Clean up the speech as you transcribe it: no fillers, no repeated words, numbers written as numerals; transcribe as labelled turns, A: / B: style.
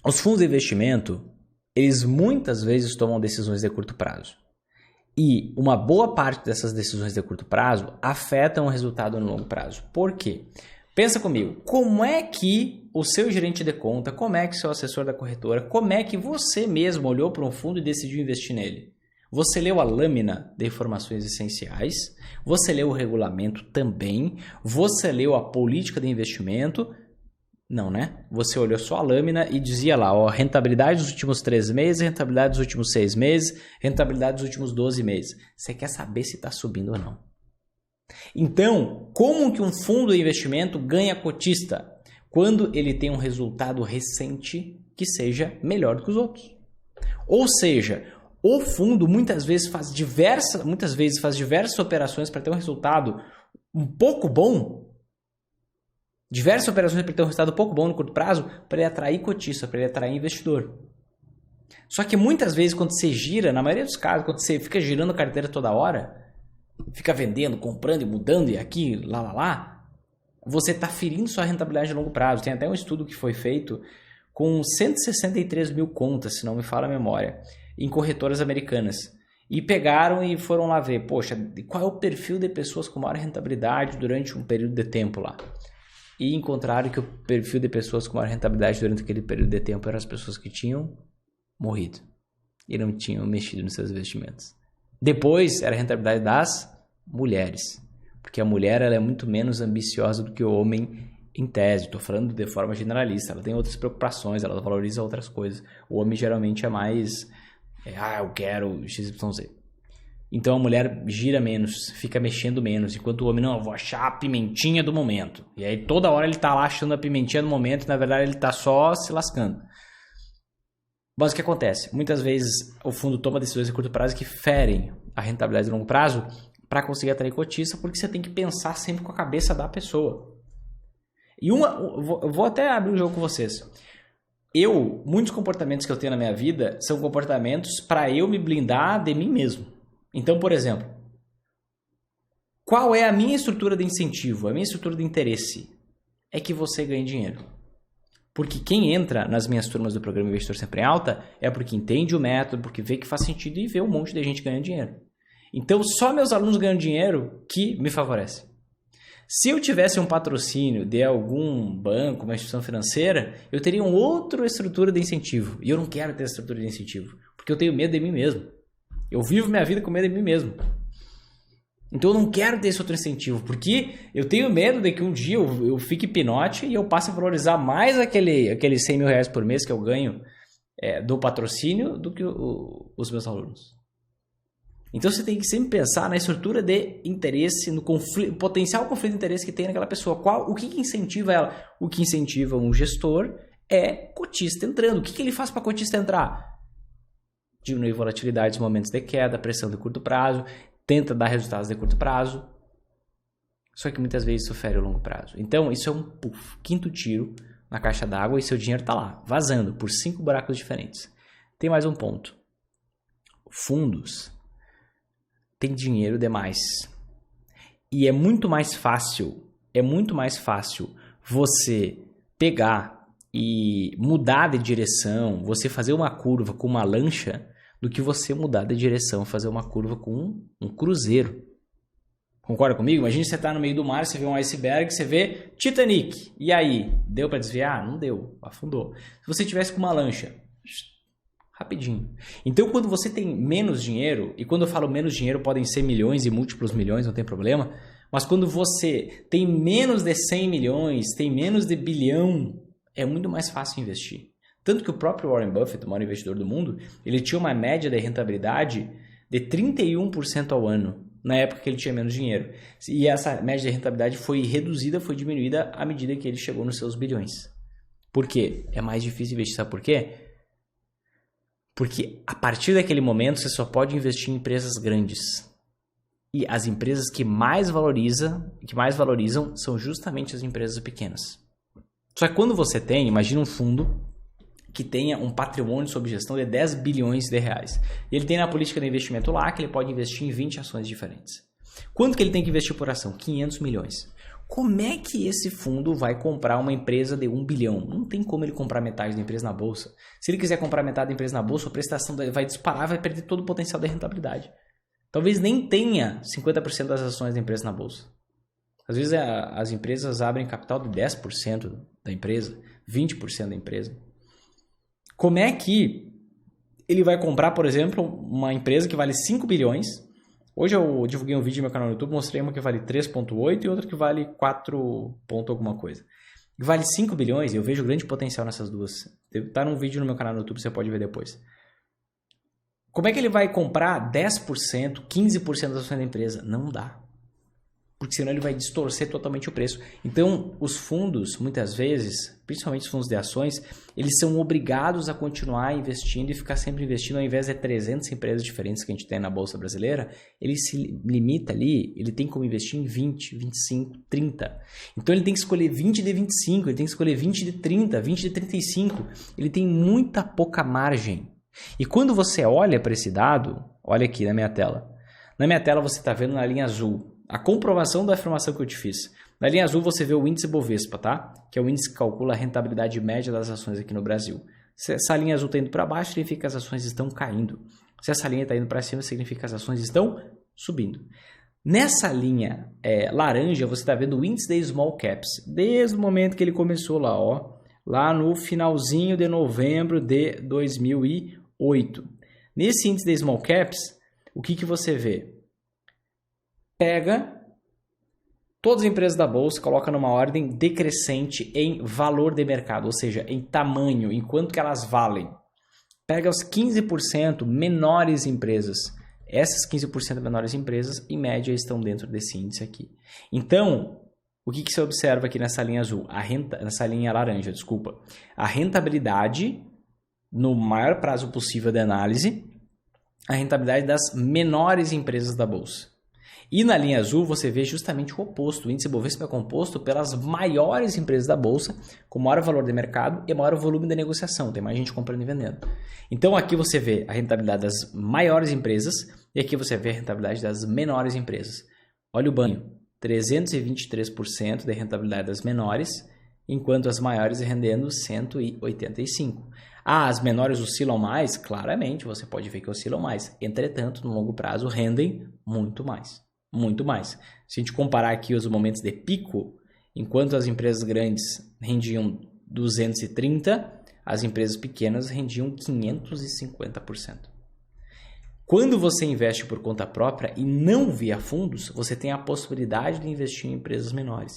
A: Os fundos de investimento, eles muitas vezes tomam decisões de curto prazo. E uma boa parte dessas decisões de curto prazo afetam o resultado no longo prazo. Por quê? Pensa comigo, como é que o seu gerente de conta, como é que o seu assessor da corretora, como é que você mesmo olhou para um fundo e decidiu investir nele? Você leu a lâmina de informações essenciais, você leu o regulamento também, você leu a política de investimento. Não, né? Você olhou só a lâmina e dizia lá, ó, rentabilidade dos últimos 3 meses, rentabilidade dos últimos 6 meses, rentabilidade dos últimos 12 meses. Você quer saber se está subindo ou não. Então, como que um fundo de investimento ganha cotista? Quando ele tem um resultado recente que seja melhor do que os outros. Ou seja, o fundo muitas vezes faz diversas operações para ter um resultado um pouco bom. Diversas operações para ter um resultado pouco bom no curto prazo, para ele atrair cotista, para ele atrair investidor. Só que muitas vezes quando você gira, na maioria dos casos, quando você fica girando a carteira toda hora, fica vendendo, comprando e mudando e aqui, lá, você está ferindo sua rentabilidade a longo prazo. Tem até um estudo que foi feito com 163 mil contas, se não me falha a memória, em corretoras americanas. E pegaram e foram lá ver, poxa, qual é o perfil de pessoas com maior rentabilidade durante um período de tempo lá. E encontraram que o perfil de pessoas com maior rentabilidade durante aquele período de tempo eram as pessoas que tinham morrido e não tinham mexido nos seus investimentos. Depois era a rentabilidade das mulheres, porque a mulher ela é muito menos ambiciosa do que o homem em tese. Estou falando de forma generalista, ela tem outras preocupações, ela valoriza outras coisas. O homem geralmente é mais, eu quero XYZ. Então a mulher gira menos, fica mexendo menos, enquanto o homem, não, eu vou achar a pimentinha do momento. E aí toda hora ele está lá achando a pimentinha do momento e na verdade ele está só se lascando. Mas o que acontece? Muitas vezes o fundo toma decisões de curto prazo que ferem a rentabilidade de longo prazo para conseguir atrair cotista, porque você tem que pensar sempre com a cabeça da pessoa. E eu vou até abrir o jogo com vocês. Muitos comportamentos que eu tenho na minha vida são comportamentos para eu me blindar de mim mesmo. Então, por exemplo, qual é a minha estrutura de incentivo, a minha estrutura de interesse? É que você ganhe dinheiro. Porque quem entra nas minhas turmas do programa Investidor Sempre em Alta é porque entende o método, porque vê que faz sentido e vê um monte de gente ganhando dinheiro. Então, só meus alunos ganham dinheiro que me favorece. Se eu tivesse um patrocínio de algum banco, uma instituição financeira, eu teria uma outra estrutura de incentivo. E eu não quero ter essa estrutura de incentivo, porque eu tenho medo de mim mesmo. Eu vivo minha vida com medo de mim mesmo. Então eu não quero ter esse outro incentivo, porque eu tenho medo de que um dia eu fique pinote e eu passe a valorizar mais aqueles 100 mil reais por mês que eu ganho do patrocínio do que os meus alunos. Então você tem que sempre pensar na estrutura de interesse, no potencial conflito de interesse que tem naquela pessoa. O que incentiva ela? O que incentiva um gestor é cotista entrando. O que ele faz para cotista entrar? Diminuir volatilidade nos momentos de queda, pressão de curto prazo, tenta dar resultados de curto prazo. Só que muitas vezes isso fere o longo prazo. Então isso é um quinto tiro na caixa d'água e seu dinheiro está lá, vazando por 5 buracos diferentes. Tem mais um ponto. Fundos tem dinheiro demais. E é muito mais fácil você pegar e mudar de direção, você fazer uma curva com uma lancha, do que você mudar de direção, fazer uma curva com um cruzeiro. Concorda comigo? Imagina você está no meio do mar, você vê um iceberg, você vê Titanic. E aí? Deu para desviar? Não deu, afundou. Se você tivesse com uma lancha, rapidinho. Então, quando você tem menos dinheiro, e quando eu falo menos dinheiro, podem ser milhões e múltiplos milhões, não tem problema, mas quando você tem menos de 100 milhões, tem menos de bilhão, é muito mais fácil investir. Tanto que o próprio Warren Buffett, o maior investidor do mundo, ele tinha uma média de rentabilidade de 31% ao ano, na época que ele tinha menos dinheiro. E essa média de rentabilidade foi reduzida, foi diminuída à medida que ele chegou nos seus bilhões. Por quê? É mais difícil investir, sabe por quê? Porque a partir daquele momento você só pode investir em empresas grandes. E as empresas que mais valorizam são justamente as empresas pequenas. Só que quando você tem, imagina um fundo que tenha um patrimônio sob gestão de 10 bilhões de reais. E ele tem na política de investimento lá que ele pode investir em 20 ações diferentes. Quanto que ele tem que investir por ação? 500 milhões. Como é que esse fundo vai comprar uma empresa de 1 bilhão? Não tem como ele comprar metade da empresa na bolsa. Se ele quiser comprar metade da empresa na bolsa, a prestação vai disparar, vai perder todo o potencial de rentabilidade. Talvez nem tenha 50% das ações da empresa na bolsa. Às vezes as empresas abrem capital de 10% da empresa, 20% da empresa. Como é que ele vai comprar, por exemplo, uma empresa que vale 5 bilhões? Hoje eu divulguei um vídeo no meu canal no YouTube, mostrei uma que vale 3,8 e outra que vale 4 ponto alguma coisa. Vale 5 bilhões e eu vejo grande potencial nessas duas. Tá num vídeo no meu canal no YouTube, você pode ver depois. Como é que ele vai comprar 10%, 15% das ações da empresa? Não dá. Porque senão ele vai distorcer totalmente o preço. Então, os fundos, muitas vezes, principalmente os fundos de ações, eles são obrigados a continuar investindo e ficar sempre investindo, ao invés de 300 empresas diferentes que a gente tem na Bolsa Brasileira, ele se limita ali, ele tem como investir em 20, 25, 30. Então, ele tem que escolher 20 de 25, ele tem que escolher 20 de 30, 20 de 35. Ele tem muita pouca margem. E quando você olha para esse dado, olha aqui na minha tela. Na minha tela você está vendo na linha azul a comprovação da afirmação que eu te fiz. Na linha azul você vê o índice Bovespa, tá? Que é o índice que calcula a rentabilidade média das ações aqui no Brasil. Se essa linha azul está indo para baixo, significa que as ações estão caindo. Se essa linha está indo para cima, significa que as ações estão subindo. Nessa linha laranja, você está vendo o índice de Small Caps. Desde o momento que ele começou lá, ó, lá no finalzinho de novembro de 2008. Nesse índice de Small Caps, o que você vê? Pega todas as empresas da bolsa, coloca numa ordem decrescente em valor de mercado, ou seja, em tamanho, em quanto que elas valem. Pega os 15% menores empresas. Essas 15% menores empresas, em média, estão dentro desse índice aqui. Então, o que você observa aqui nessa linha azul? Nessa linha laranja, desculpa. A rentabilidade, no maior prazo possível de análise, a rentabilidade das menores empresas da bolsa. E na linha azul você vê justamente o oposto. O índice Bovespa é composto pelas maiores empresas da bolsa, com maior valor de mercado e maior volume de negociação. Tem mais gente comprando e vendendo. Então aqui você vê a rentabilidade das maiores empresas e aqui você vê a rentabilidade das menores empresas. Olha o banho, 323% de rentabilidade das menores, enquanto as maiores rendendo 185%. As menores oscilam mais? Claramente, você pode ver que oscilam mais. Entretanto, no longo prazo, rendem muito mais. Muito mais. Se a gente comparar aqui os momentos de pico, enquanto as empresas grandes rendiam 230%, as empresas pequenas rendiam 550%. Quando você investe por conta própria e não via fundos, você tem a possibilidade de investir em empresas menores.